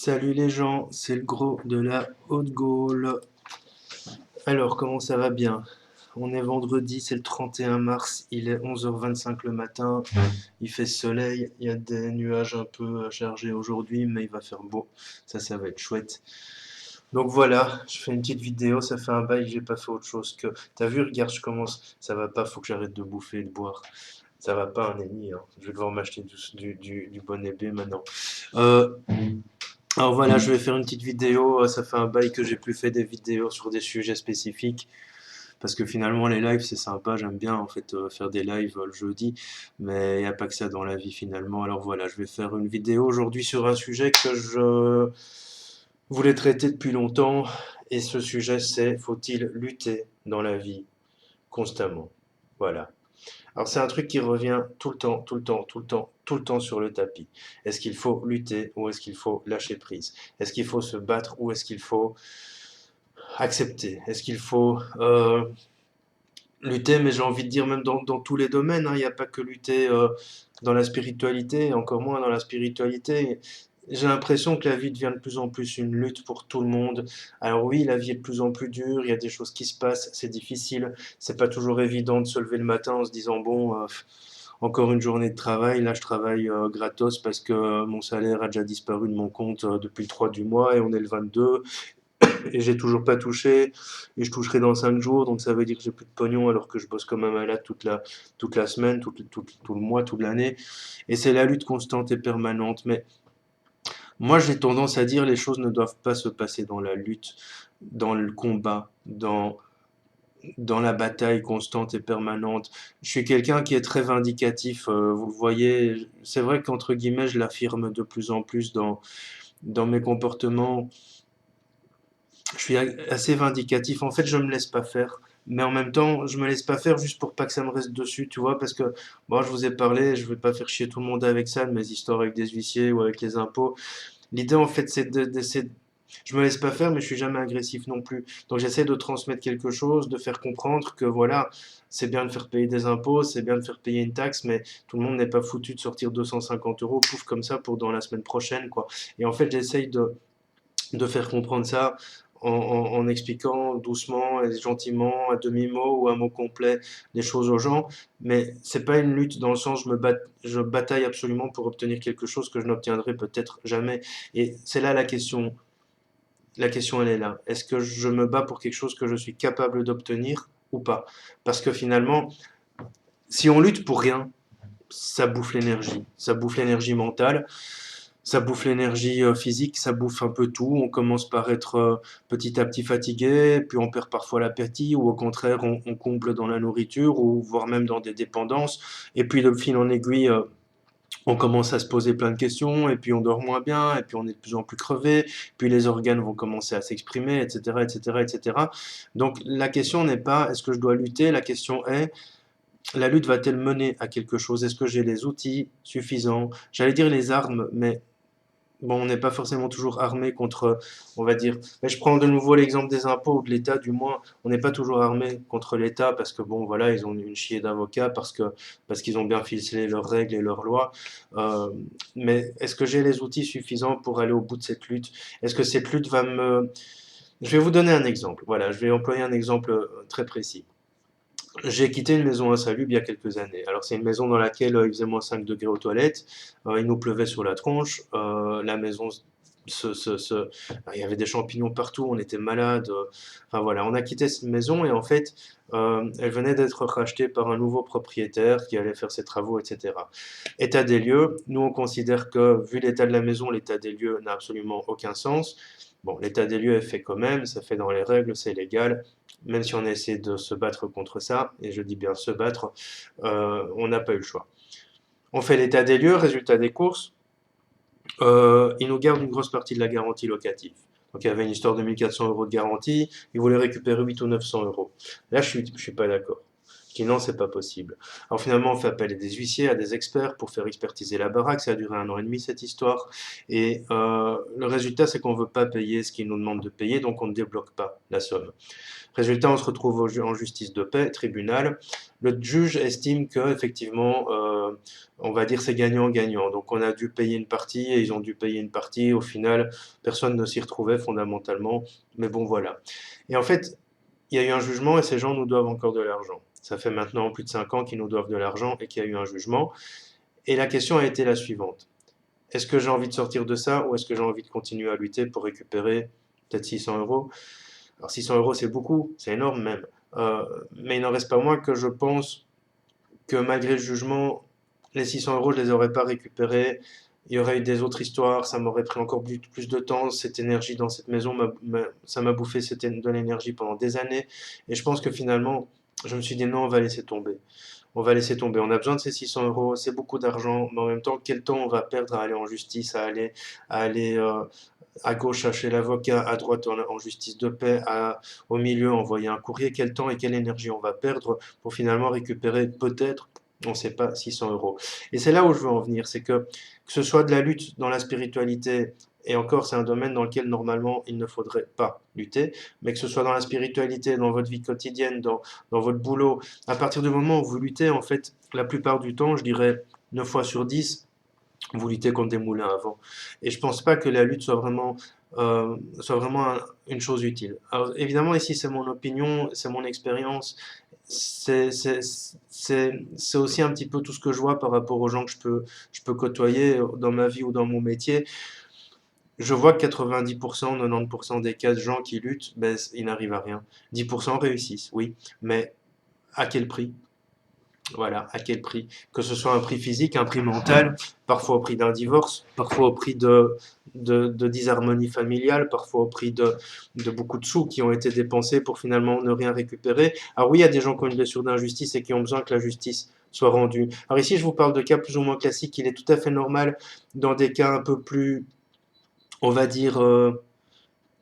Salut les gens, c'est le gros de la Haute-Gaule. Alors, comment ça va bien? On est vendredi, c'est le 31 mars, il est 11h25 le matin, il fait soleil, il y a des nuages un peu chargés aujourd'hui, mais il va faire beau, ça va être chouette. Donc voilà, je fais une petite vidéo, ça fait un bail que j'ai pas fait autre chose que... T'as vu, regarde, je commence, ça va pas, faut que j'arrête de bouffer et de boire. Ça va pas un ennemi, hein. Je vais devoir m'acheter du bonnet B maintenant. Euh, alors voilà, je vais faire une petite vidéo. Ça fait un bail que j'ai plus fait des vidéos sur des sujets spécifiques. Parce que finalement, les lives, c'est sympa. J'aime bien en fait faire des lives le jeudi. Mais il n'y a pas que ça dans la vie finalement. Alors voilà, je vais faire une vidéo aujourd'hui sur un sujet que je voulais traiter depuis longtemps. Et ce sujet, c'est faut-il lutter dans la vie constamment? Voilà. Alors c'est un truc qui revient tout le temps, tout le temps, tout le temps, tout le temps sur le tapis. Est-ce qu'il faut lutter ou est-ce qu'il faut lâcher prise? Est-ce qu'il faut se battre ou est-ce qu'il faut accepter? Est-ce qu'il faut lutter, mais j'ai envie de dire même dans tous les domaines, hein, il n'y a pas que lutter dans la spiritualité, encore moins dans la spiritualité. J'ai l'impression que la vie devient de plus en plus une lutte pour tout le monde. Alors oui, la vie est de plus en plus dure, il y a des choses qui se passent, c'est difficile, c'est pas toujours évident de se lever le matin en se disant bon, encore une journée de travail, là je travaille gratos parce que mon salaire a déjà disparu de mon compte depuis le 3 du mois et on est le 22 et j'ai toujours pas touché et je toucherai dans 5 jours, donc ça veut dire que j'ai plus de pognon alors que je bosse comme un malade toute la semaine, tout le mois, toute l'année. Et c'est la lutte constante et permanente. Mais moi j'ai tendance à dire les choses ne doivent pas se passer dans la lutte, dans le combat, dans la bataille constante et permanente. Je suis quelqu'un qui est très vindicatif, vous le voyez, c'est vrai qu'entre guillemets je l'affirme de plus en plus dans mes comportements. Je suis assez vindicatif. En fait, je me laisse pas faire. Mais en même temps, je me laisse pas faire juste pour pas que ça me reste dessus, tu vois, parce que bon, je vous ai parlé, je vais pas faire chier tout le monde avec ça, de mes histoires avec des huissiers ou avec les impôts. L'idée, en fait, je me laisse pas faire, mais je suis jamais agressif non plus. Donc, j'essaie de transmettre quelque chose, de faire comprendre que voilà, c'est bien de faire payer des impôts, c'est bien de faire payer une taxe, mais tout le monde n'est pas foutu de sortir 250 euros, pouf, comme ça, pour dans la semaine prochaine, quoi. Et en fait, j'essaye de faire comprendre ça en expliquant doucement et gentiment, à demi-mot ou à mot complet, les choses aux gens. Mais c'est pas une lutte dans le sens je bataille absolument pour obtenir quelque chose que je n'obtiendrai peut-être jamais. Et c'est là la question. La question, elle est là. Est-ce que je me bats pour quelque chose que je suis capable d'obtenir ou pas? Parce que finalement, si on lutte pour rien, ça bouffe l'énergie. Ça bouffe l'énergie mentale. Ça bouffe l'énergie physique, ça bouffe un peu tout. On commence par être petit à petit fatigué, puis on perd parfois l'appétit, ou au contraire, on comble dans la nourriture, ou voire même dans des dépendances. Et puis, de fil en aiguille, on commence à se poser plein de questions, et puis on dort moins bien, et puis on est de plus en plus crevé, puis les organes vont commencer à s'exprimer, etc., etc., etc. Donc, la question n'est pas est-ce que je dois lutter, la question est la lutte va-t-elle mener à quelque chose? Est-ce que j'ai les outils suffisants? J'allais dire les armes, mais bon, on n'est pas forcément toujours armé contre, on va dire. Mais je prends de nouveau l'exemple des impôts ou de l'État, du moins, on n'est pas toujours armé contre l'État parce que bon, voilà, ils ont une chier d'avocats parce qu'ils ont bien ficelé leurs règles et leurs lois. Euh, mais est-ce que j'ai les outils suffisants pour aller au bout de cette lutte? Est-ce que cette lutte va me... Je vais vous donner un exemple. Voilà, je vais employer un exemple très précis. J'ai quitté une maison insalubre il y a quelques années. Alors, c'est une maison dans laquelle il faisait moins 5 degrés aux toilettes, il nous pleuvait sur la tronche, la maison, il y avait des champignons partout, on était malade. Enfin voilà, on a quitté cette maison et en fait, elle venait d'être rachetée par un nouveau propriétaire qui allait faire ses travaux, etc. État des lieux, nous on considère que, vu l'état de la maison, l'état des lieux n'a absolument aucun sens. Bon, l'état des lieux est fait quand même, ça fait dans les règles, c'est légal, même si on essaie de se battre contre ça, et je dis bien se battre, on n'a pas eu le choix. On fait l'état des lieux, résultat des courses, ils nous gardent une grosse partie de la garantie locative. Donc il y avait une histoire de 1400 euros de garantie, ils voulaient récupérer 8 ou 900 euros. Là, je suis pas d'accord. Je dis non, c'est pas possible. Alors finalement, on fait appel à des huissiers, à des experts pour faire expertiser la baraque. Ça a duré 1 an et demi cette histoire. Et le résultat, c'est qu'on veut pas payer ce qu'ils nous demandent de payer, donc on ne débloque pas la somme. Résultat, on se retrouve en justice de paix, tribunal. Le juge estime que effectivement, on va dire c'est gagnant-gagnant. Donc on a dû payer une partie et ils ont dû payer une partie. Au final, personne ne s'y retrouvait fondamentalement. Mais bon, voilà. Et en fait, il y a eu un jugement et ces gens nous doivent encore de l'argent. Ça fait maintenant plus de 5 ans qu'ils nous doivent de l'argent et qu'il y a eu un jugement. Et la question a été la suivante. Est-ce que j'ai envie de sortir de ça ou est-ce que j'ai envie de continuer à lutter pour récupérer peut-être 600 euros? Alors 600 euros, c'est beaucoup, c'est énorme même. Euh, mais il n'en reste pas moins que je pense que malgré le jugement, les 600 euros, je les aurais pas récupérés. Il y aurait eu des autres histoires, ça m'aurait pris encore plus de temps. Cette énergie dans cette maison, ça m'a bouffé de l'énergie pendant des années. Et je pense que finalement, je me suis dit non, on va laisser tomber. On va laisser tomber. On a besoin de ces 600 euros, c'est beaucoup d'argent, mais en même temps, quel temps on va perdre à aller en justice, à aller à gauche chercher l'avocat, à droite en justice de paix, au milieu envoyer un courrier, quel temps et quelle énergie on va perdre pour finalement récupérer peut-être, on ne sait pas, 600 euros. Et c'est là où je veux en venir, c'est que ce soit de la lutte dans la spiritualité, et encore c'est un domaine dans lequel normalement il ne faudrait pas lutter, mais que ce soit dans la spiritualité, dans votre vie quotidienne, dans votre boulot, à partir du moment où vous luttez, en fait, la plupart du temps, je dirais 9 fois sur 10, vous luttez contre des moulins à vent. Et je pense pas que la lutte soit vraiment une chose utile. Alors évidemment, ici c'est mon opinion, c'est mon expérience, c'est aussi un petit peu tout ce que je vois par rapport aux gens que je peux côtoyer dans ma vie ou dans mon métier. Je vois que 90%, 90% des cas de gens qui luttent, ben, ils n'arrivent à rien. 10% réussissent, oui, mais à quel prix? Voilà, à quel prix? Que ce soit un prix physique, un prix mental, parfois au prix d'un divorce, parfois au prix de disharmonie familiale, parfois au prix de beaucoup de sous qui ont été dépensés pour finalement ne rien récupérer. Alors oui, il y a des gens qui ont une blessure d'injustice et qui ont besoin que la justice soit rendue. Alors ici, je vous parle de cas plus ou moins classiques. Il est tout à fait normal dans des cas un peu plus, on va dire,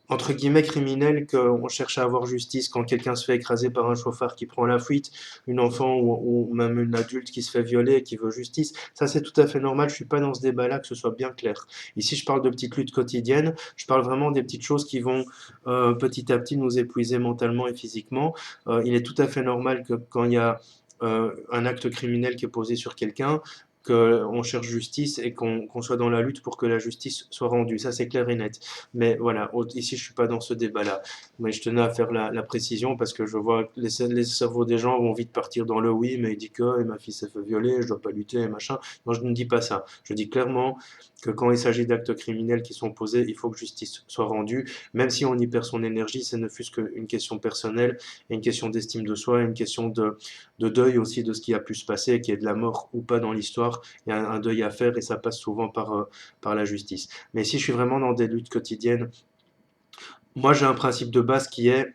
entre guillemets criminel qu'on cherche à avoir justice quand quelqu'un se fait écraser par un chauffard qui prend la fuite, une enfant ou même une adulte qui se fait violer et qui veut justice. Ça, c'est tout à fait normal. Je suis pas dans ce débat-là, que ce soit bien clair. Ici, je parle de petites luttes quotidiennes. Je parle vraiment des petites choses qui vont petit à petit nous épuiser mentalement et physiquement. Il est tout à fait normal que quand il y a un acte criminel qui est posé sur quelqu'un, qu'on cherche justice et qu'on soit dans la lutte pour que la justice soit rendue. Ça, c'est clair et net. Mais voilà, ici, je suis pas dans ce débat-là. Mais je tenais à faire la précision parce que je vois que les cerveaux des gens vont vite partir dans le oui, mais il dit que ma fille s'est fait violer, je dois pas lutter, et machin. Moi, je ne dis pas ça. Je dis clairement que quand il s'agit d'actes criminels qui sont posés, il faut que justice soit rendue. Même si on y perd son énergie, ce ne fût-ce qu'une question personnelle, et une question d'estime de soi, une question de deuil aussi de ce qui a pu se passer, qui est de la mort ou pas dans l'histoire. Il y a un deuil à faire et ça passe souvent par la justice. Mais si je suis vraiment dans des luttes quotidiennes, moi j'ai un principe de base qui est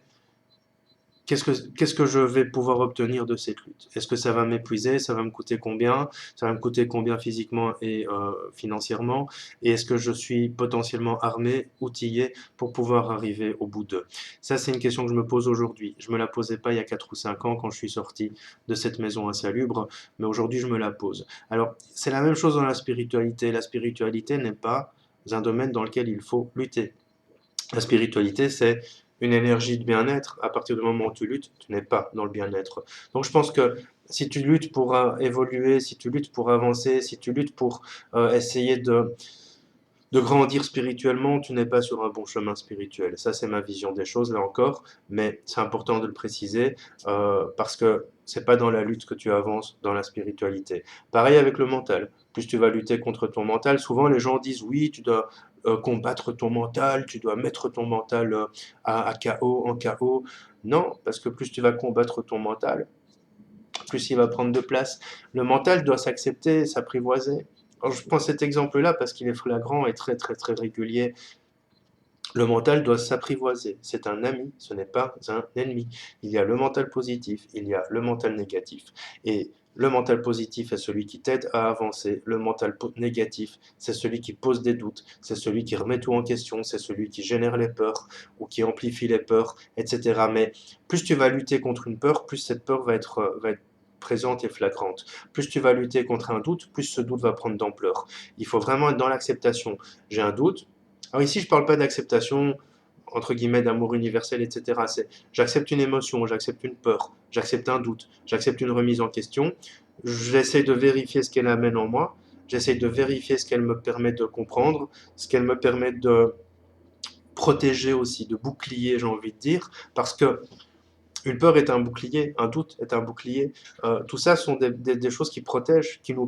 qu'est-ce que je vais pouvoir obtenir de cette lutte? Est-ce que ça va m'épuiser? Ça va me coûter combien? Ça va me coûter combien physiquement et financièrement? Et est-ce que je suis potentiellement armé, outillé pour pouvoir arriver au bout d'eux? Ça, c'est une question que je me pose aujourd'hui. Je me la posais pas il y a 4 ou 5 ans quand je suis sorti de cette maison insalubre, mais aujourd'hui, je me la pose. Alors, c'est la même chose dans la spiritualité. La spiritualité n'est pas un domaine dans lequel il faut lutter. La spiritualité, c'est une énergie de bien-être. À partir du moment où tu luttes, tu n'es pas dans le bien-être. Donc je pense que si tu luttes pour évoluer, si tu luttes pour avancer, si tu luttes pour essayer de grandir spirituellement, tu n'es pas sur un bon chemin spirituel. Ça, c'est ma vision des choses, là encore, mais c'est important de le préciser parce que c'est pas dans la lutte que tu avances dans la spiritualité. Pareil avec le mental. Plus tu vas lutter contre ton mental, souvent les gens disent oui, tu dois combattre ton mental, tu dois mettre ton mental à KO, en KO. Non, parce que plus tu vas combattre ton mental, plus il va prendre de place. Le mental doit s'accepter, s'apprivoiser. Alors, je prends cet exemple-là parce qu'il est flagrant et très très très régulier. Le mental doit s'apprivoiser. C'est un ami, ce n'est pas un ennemi. Il y a le mental positif, il y a le mental négatif. Et Le mental positif est celui qui t'aide à avancer. Le mental négatif, c'est celui qui pose des doutes, c'est celui qui remet tout en question, c'est celui qui génère les peurs ou qui amplifie les peurs, etc. Mais plus tu vas lutter contre une peur, plus cette peur va être présente et flagrante. Plus tu vas lutter contre un doute, plus ce doute va prendre d'ampleur. Il faut vraiment être dans l'acceptation. J'ai un doute. Alors ici, je ne parle pas d'acceptation entre guillemets d'amour universel, etc. C'est j'accepte une émotion, j'accepte une peur, j'accepte un doute, j'accepte une remise en question. J'essaie de vérifier ce qu'elle amène en moi. J'essaie de vérifier ce qu'elle me permet de comprendre, ce qu'elle me permet de protéger aussi, de bouclier, j'ai envie de dire, parce que une peur est un bouclier, un doute est un bouclier. Tout ça sont des choses qui protègent, qui nous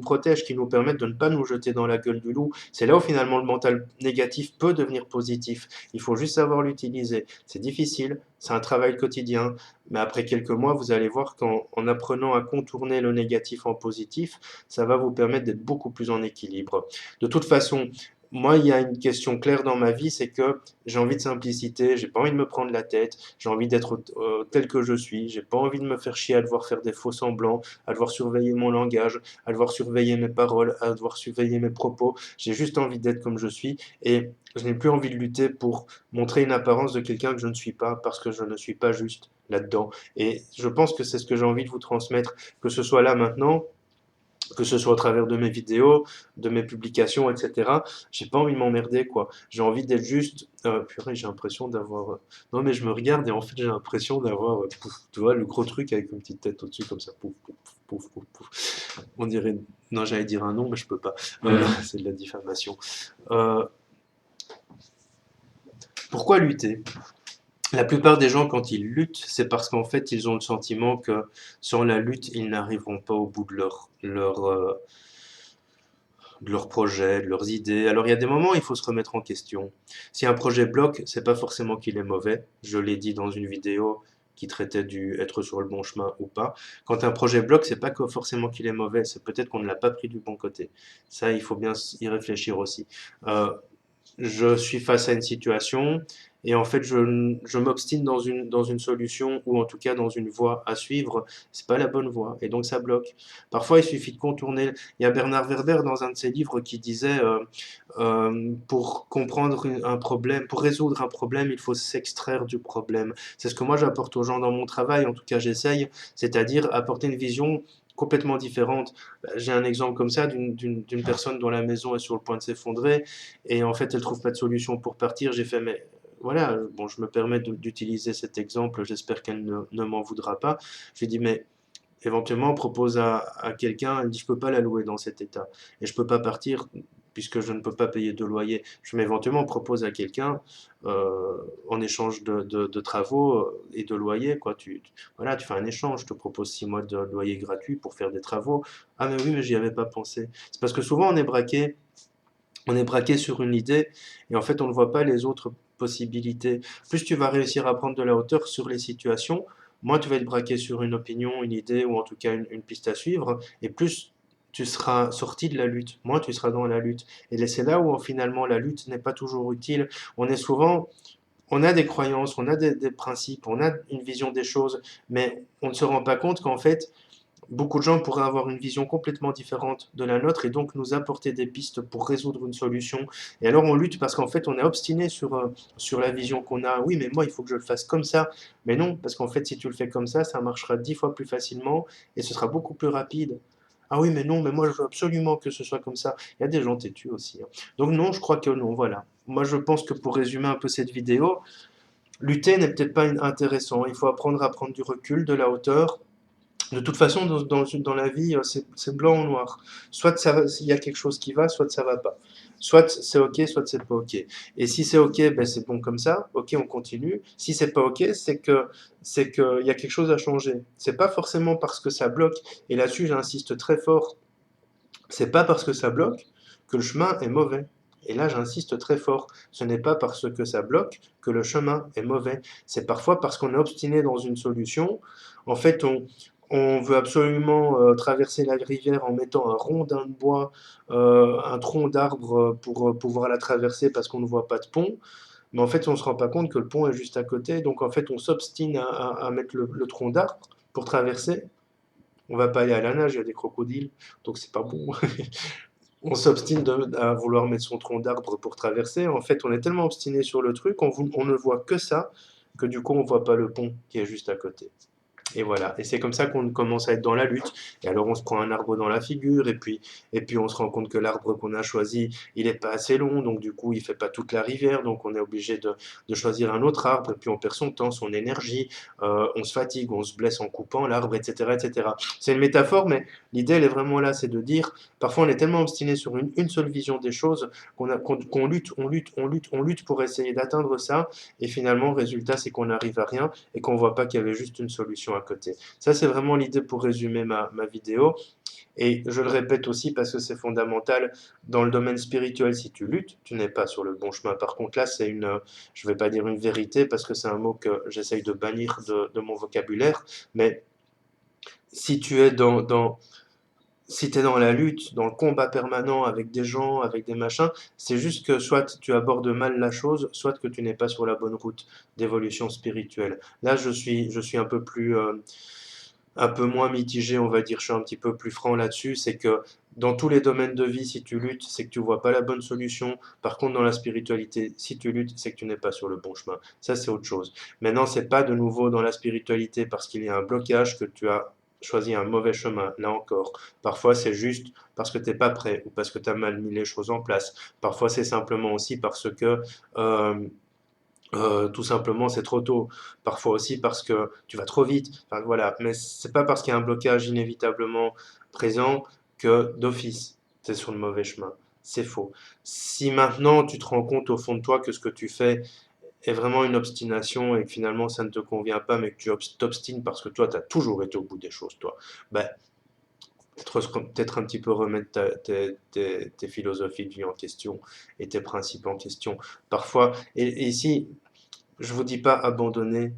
permettent de ne pas nous jeter dans la gueule du loup. C'est là où finalement le mental négatif peut devenir positif. Il faut juste savoir l'utiliser. C'est difficile, c'est un travail quotidien, mais après quelques mois, vous allez voir qu'en apprenant à contourner le négatif en positif, ça va vous permettre d'être beaucoup plus en équilibre. De toute façon, moi, il y a une question claire dans ma vie, c'est que j'ai envie de simplicité, j'ai pas envie de me prendre la tête, j'ai envie d'être tel que je suis, j'ai pas envie de me faire chier à devoir faire des faux semblants, à devoir surveiller mon langage, à devoir surveiller mes paroles, à devoir surveiller mes propos. J'ai juste envie d'être comme je suis et je n'ai plus envie de lutter pour montrer une apparence de quelqu'un que je ne suis pas parce que je ne suis pas juste là-dedans. Et je pense que c'est ce que j'ai envie de vous transmettre, que ce soit là maintenant, que ce soit au travers de mes vidéos, de mes publications, etc. J'ai pas envie de m'emmerder, quoi. J'ai envie d'être juste. Purée, j'ai l'impression d'avoir. Non, mais je me regarde et en fait, j'ai l'impression d'avoir. Pouf, tu vois, le gros truc avec une petite tête au-dessus, comme ça. Pouf, pouf, pouf, pouf, pouf. On dirait. Non, j'allais dire un nom, mais je peux pas. C'est de la diffamation. Euh, Pourquoi lutter? La plupart des gens, quand ils luttent, c'est parce qu'en fait, ils ont le sentiment que sans la lutte, ils n'arriveront pas au bout de leurs projets, de leurs idées. Alors il y a des moments où il faut se remettre en question. Si un projet bloque, c'est pas forcément qu'il est mauvais. Je l'ai dit dans une vidéo qui traitait du être sur le bon chemin ou pas. Quand un projet bloque, c'est pas que forcément qu'il est mauvais, c'est peut-être qu'on ne l'a pas pris du bon côté. Ça, il faut bien y réfléchir aussi. Euh, je suis face à une situation et en fait je m'obstine dans une solution ou en tout cas dans une voie à suivre, c'est pas la bonne voie et donc ça bloque. Parfois il suffit de contourner. Il y a Bernard Werber dans un de ses livres qui disait pour comprendre un problème, pour résoudre un problème, il faut s'extraire du problème. C'est ce que moi j'apporte aux gens dans mon travail, en tout cas j'essaye, c'est-à-dire apporter une vision complètement différente. J'ai un exemple comme ça d'une personne dont la maison est sur le point de s'effondrer et en fait, elle trouve pas de solution pour partir. J'ai fait, mais voilà, bon, je me permets d'utiliser cet exemple. J'espère qu'elle ne m'en voudra pas. Je lui ai dit, mais éventuellement, on propose à quelqu'un, elle dit, je peux pas la louer dans cet état. Et je peux pas partir puisque je ne peux pas payer de loyer. Je m'éventuellement propose à quelqu'un en échange de travaux et de loyer, quoi. Voilà, tu fais un échange. Je te propose 6 mois de loyer gratuit pour faire des travaux. Ah, mais oui, mais j'y avais pas pensé. C'est parce que souvent, on est braqué sur une idée et en fait on ne voit pas les autres possibilités. Plus tu vas réussir à prendre de la hauteur sur les situations, moins tu vas être braqué sur une opinion, une idée ou en tout cas une piste à suivre et plus tu seras sorti de la lutte, moins tu seras dans la lutte. Et c'est là où finalement la lutte n'est pas toujours utile. On est souvent, on a des croyances, on a des principes, on a une vision des choses, mais on ne se rend pas compte qu'en fait beaucoup de gens pourraient avoir une vision complètement différente de la nôtre et donc nous apporter des pistes pour résoudre une solution. Et alors on lutte parce qu'en fait on est obstiné sur la vision qu'on a. Oui, mais moi il faut que je le fasse comme ça. Mais non, parce qu'en fait si tu le fais comme ça marchera 10 fois plus facilement et ce sera beaucoup plus rapide. Ah oui, mais non, mais moi je veux absolument que ce soit comme ça. Il y a des gens têtus aussi, hein. Donc non, je crois que non, voilà. Moi je pense que pour résumer un peu cette vidéo, lutter n'est peut-être pas intéressant. Il faut apprendre à prendre du recul, de la hauteur, de toute façon, dans la vie, c'est blanc ou noir. Soit ça va, il y a quelque chose qui va, soit ça va pas. Soit c'est ok, soit c'est pas ok. Et si c'est ok, ben c'est bon comme ça. Ok, on continue. Si c'est pas ok, c'est que il y a quelque chose à changer. C'est pas forcément parce que ça bloque. Et là-dessus, j'insiste très fort. C'est pas parce que ça bloque que le chemin est mauvais. Et là, j'insiste très fort. Ce n'est pas parce que ça bloque que le chemin est mauvais. C'est parfois parce qu'on est obstiné dans une solution. En fait, on veut absolument traverser la rivière en mettant un rondin de bois, un tronc d'arbre pour pouvoir la traverser parce qu'on ne voit pas de pont. Mais en fait, on ne se rend pas compte que le pont est juste à côté. Donc, en fait, on s'obstine à mettre le tronc d'arbre pour traverser On va pas aller à la nage, il y a des crocodiles, donc c'est pas bon. On s'obstine à vouloir mettre son tronc d'arbre pour traverser. En fait, on est tellement obstiné sur le truc, on ne voit que ça, que du coup, on voit pas le pont qui est juste à côté. Et voilà, et c'est comme ça qu'on commence à être dans la lutte. Et alors on se prend un arbre dans la figure, et puis on se rend compte que l'arbre qu'on a choisi, il n'est pas assez long, donc du coup il fait pas toute la rivière, donc on est obligé de choisir un autre arbre, et puis on perd son temps, son énergie, on se fatigue, on se blesse en coupant l'arbre, etc., etc. C'est une métaphore, mais l'idée elle est vraiment là, c'est de dire, parfois on est tellement obstiné sur une seule vision des choses qu'on lutte, on lutte, on lutte, on lutte pour essayer d'atteindre ça, et finalement le résultat c'est qu'on n'arrive à rien, et qu'on voit pas qu'il y avait juste une solution à côté. Ça, c'est vraiment l'idée pour résumer ma vidéo. Et je le répète aussi parce que c'est fondamental dans le domaine spirituel. Si tu luttes, tu n'es pas sur le bon chemin. Par contre, là, je ne vais pas dire une vérité parce que c'est un mot que j'essaye de bannir de mon vocabulaire. Mais si tu es si tu es dans la lutte, dans le combat permanent avec des gens, avec des machins, c'est juste que soit tu abordes mal la chose, soit que tu n'es pas sur la bonne route d'évolution spirituelle. Là, je suis un peu moins mitigé, on va dire, je suis un petit peu plus franc là-dessus, c'est que dans tous les domaines de vie, si tu luttes, c'est que tu vois pas la bonne solution. Par contre, dans la spiritualité, si tu luttes, c'est que tu n'es pas sur le bon chemin. Ça, c'est autre chose. Maintenant, c'est pas de nouveau dans la spiritualité parce qu'il y a un blocage que tu as choisi un mauvais chemin, là encore. Parfois, c'est juste parce que tu n'es pas prêt ou parce que tu as mal mis les choses en place. Parfois, c'est simplement aussi parce que euh, tout simplement, c'est trop tôt. Parfois aussi parce que tu vas trop vite. Enfin, voilà. Mais c'est pas parce qu'il y a un blocage inévitablement présent que d'office, tu es sur le mauvais chemin. C'est faux. Si maintenant tu te rends compte au fond de toi que ce que tu fais est vraiment une obstination et que finalement ça ne te convient pas, mais que tu t'obstines parce que toi, tu as toujours été au bout des choses, toi, ben, peut-être un petit peu remettre tes philosophies de vie en question et tes principes en question. Parfois, et ici, je vous dis pas abandonner,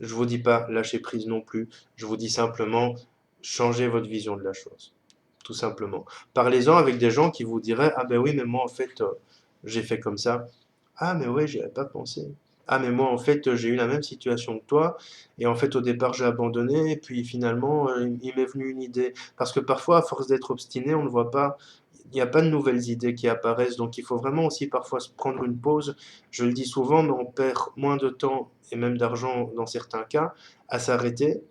je vous dis pas lâcher prise non plus, je vous dis simplement changer votre vision de la chose, tout simplement. Parlez-en avec des gens qui vous diraient, ah ben oui, mais moi en fait, j'ai fait comme ça. Ah mais ouais, j'y avais pas pensé. Ah mais moi en fait, j'ai eu la même situation que toi, et en fait au départ j'ai abandonné, et puis finalement il m'est venu une idée. Parce que parfois, à force d'être obstiné, on ne voit pas, il n'y a pas de nouvelles idées qui apparaissent, donc il faut vraiment aussi parfois se prendre une pause. Je le dis souvent, mais on perd moins de temps et même d'argent dans certains cas à s'arrêter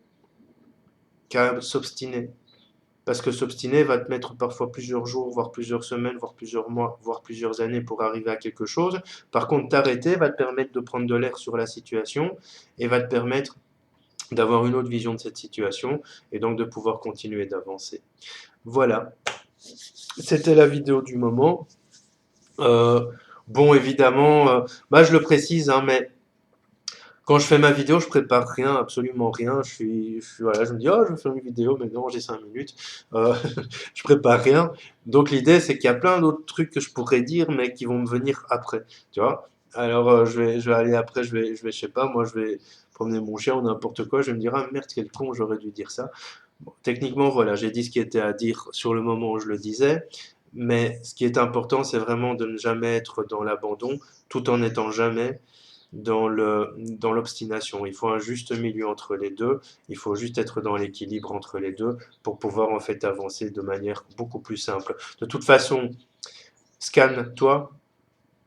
qu'à s'obstiner. Parce que s'obstiner va te mettre parfois plusieurs jours, voire plusieurs semaines, voire plusieurs mois, voire plusieurs années pour arriver à quelque chose. Par contre, t'arrêter va te permettre de prendre de l'air sur la situation et va te permettre d'avoir une autre vision de cette situation et donc de pouvoir continuer d'avancer. Voilà, c'était la vidéo du moment. Euh, bon, évidemment, bah, je le précise, hein, mais quand je fais ma vidéo, je prépare rien, absolument rien. Voilà, je me dis, oh, je vais faire une vidéo, mais non, j'ai 5 minutes. Euh, je prépare rien. Donc l'idée, c'est qu'il y a plein d'autres trucs que je pourrais dire, mais qui vont me venir après. Tu vois? Alors, je vais aller après, je sais pas, moi, je vais promener mon chien ou n'importe quoi. Je vais me dire, ah merde, quel con, j'aurais dû dire ça. Bon, techniquement, voilà, j'ai dit ce qui était à dire sur le moment où je le disais. Mais ce qui est important, c'est vraiment de ne jamais être dans l'abandon, tout en n'étant jamais dans l'obstination. Il faut un juste milieu entre les deux. Il faut juste être dans l'équilibre entre les deux pour pouvoir en fait avancer de manière beaucoup plus simple. De toute façon, scanne-toi,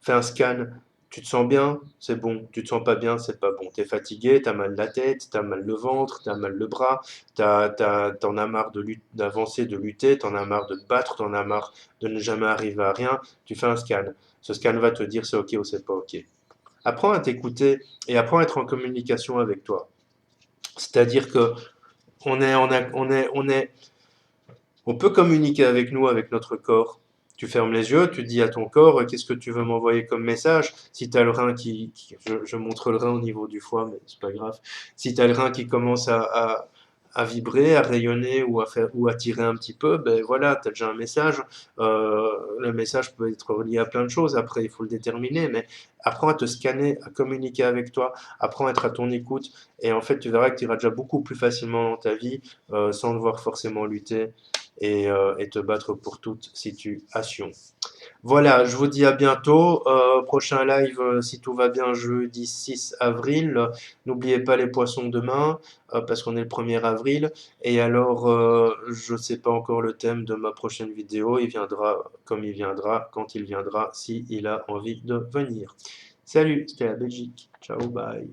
fais un scan. Tu te sens bien, c'est bon. Tu te sens pas bien, c'est pas bon. T'es fatigué, t'as mal la tête, t'as mal le ventre, t'as mal le bras, t'en as marre d'avancer, de lutter, t'en as marre de te battre, t'en as marre de ne jamais arriver à rien. Tu fais un scan. Ce scan va te dire c'est ok ou c'est pas ok. Apprends à t'écouter et apprends à être en communication avec toi. C'est-à-dire que on est, on a- on peut communiquer avec nous, avec notre corps. Tu fermes les yeux, tu dis à ton corps, qu'est-ce que tu veux m'envoyer comme message? Si tu as le rein je montre le rein au niveau du foie, mais c'est pas grave. Si tu as le rein qui commence à vibrer, à rayonner ou à faire, ou à tirer un petit peu, ben voilà, tu as déjà un message. Le message peut être relié à plein de choses. Après, il faut le déterminer, mais apprends à te scanner, à communiquer avec toi, apprends à être à ton écoute, et en fait, tu verras que tu iras déjà beaucoup plus facilement dans ta vie, sans devoir forcément lutter et te battre pour toute situation. Voilà, je vous dis à bientôt. Prochain live, si tout va bien, jeudi 6 avril. N'oubliez pas les poissons demain, parce qu'on est le 1er avril. Et alors, je ne sais pas encore le thème de ma prochaine vidéo. Il viendra comme il viendra, quand il viendra, si il a envie de venir. Salut, c'était la Belgique. Ciao, bye.